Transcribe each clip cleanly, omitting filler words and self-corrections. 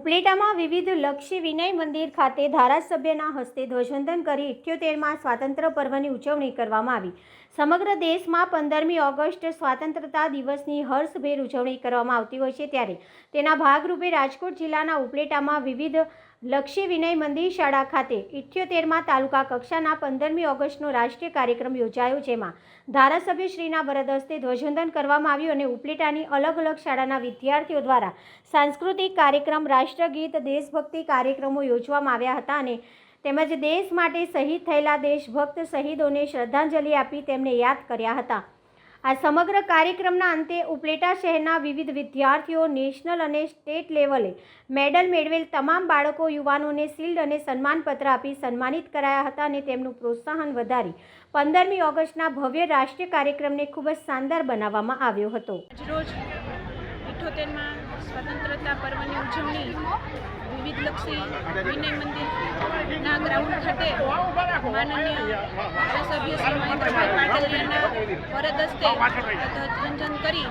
ઉપલેટામાં વિવિધ લક્ષી વિનય મંદિર ખાતે ધારાસભ્યના હસ્તે ધ્વજવંદન કરી 78માં સ્વાતંત્ર્ય પર્વની ઉજવણી કરવામાં આવી। સમગ્ર દેશમાં 15મી ઓગસ્ટ સ્વાતંત્રતા દિવસની હર્ષભેર ઉજવણી કરવામાં આવતી હોય છે, ત્યારે તેના ભાગરૂપે રાજકોટ જિલ્લાના ઉપલેટામાં વિવિધ લક્ષી વિનય મંદિર શાળા ખાતે 78માં તાલુકા કક્ષાના 15મી ઓગસ્ટનો રાષ્ટ્રીય કાર્યક્રમ યોજાયો, જેમાં ધારાસભ્યશ્રીના વરદ હસ્તે ધ્વજવંદન કરવામાં આવ્યું અને ઉપલેટાની અલગ અલગ શાળાના વિદ્યાર્થીઓ દ્વારા સાંસ્કૃતિક કાર્યક્રમ, રાષ્ટ્રગીત, દેશભક્તિ કાર્યક્રમો યોજવામાં આવ્યા હતા અને તેમજ દેશ માટે શહીદ થયેલા દેશભક્ત શહીદોને શ્રદ્ધાંજલિ આપી તેમને યાદ કર્યા હતા। આ સમગ્ર કાર્યક્રમના અંતે ઉપલેટા શહેરના વિવિધ વિદ્યાર્થીઓ નેશનલ અને સ્ટેટ લેવલે મેડલ મેળવેલ તમામ બાળકો, યુવાનોને શિલ્ડ અને સન્માનપત્ર આપી સન્માનિત કરાયા હતા અને તેમનું પ્રોત્સાહન વધારી 15મી ઓગસ્ટના ભવ્ય રાષ્ટ્રીય કાર્યક્રમને ખૂબ જ શાનદાર બનાવવામાં આવ્યો હતો। આજરોજ 78માં સ્વતંત્રતા પર્વની ઉજવણી વિવિધલક્ષી વિનય મંદિરના ગ્રાઉન્ડ ખાતે માનનીય ધારાસભ્ય શ્રી મહેન્દ્રભાઈ પાટલિયાના વરદ હસ્તે ધ્વજવંદન કરી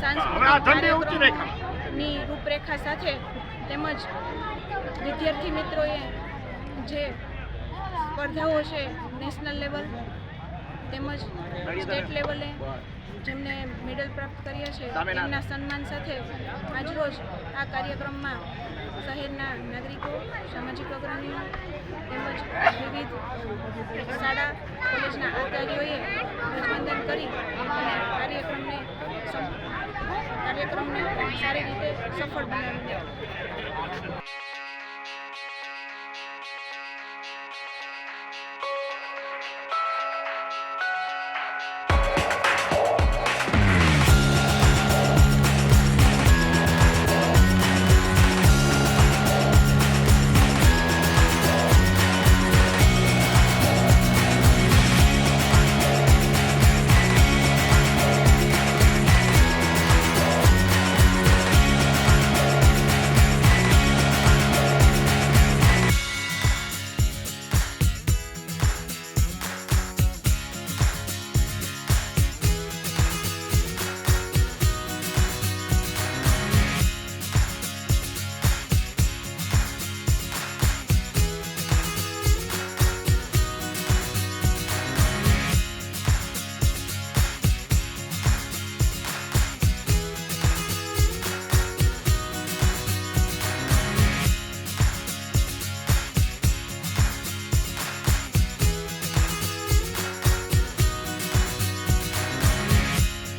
સાંસ્કૃતિક કાર્યક્રમની રૂપરેખા સાથે તેમજ વિદ્યાર્થી મિત્રોએ જે સ્પર્ધાઓ છે નેશનલ લેવલ તેમજ સ્ટેટ લેવલે જેમને મેડલ પ્રાપ્ત કર્યા છે તેમના સન્માન સાથે આજરોજ આ કાર્યક્રમમાં શહેરના નાગરિકો, સામાજિક અગ્રણીઓ તેમજ વિવિધ શાળા કોલેજના આચાર્યોએ ધ્વજવંદન કરી અને કાર્યક્રમને સારી રીતે સફળ બનાવી દીધો।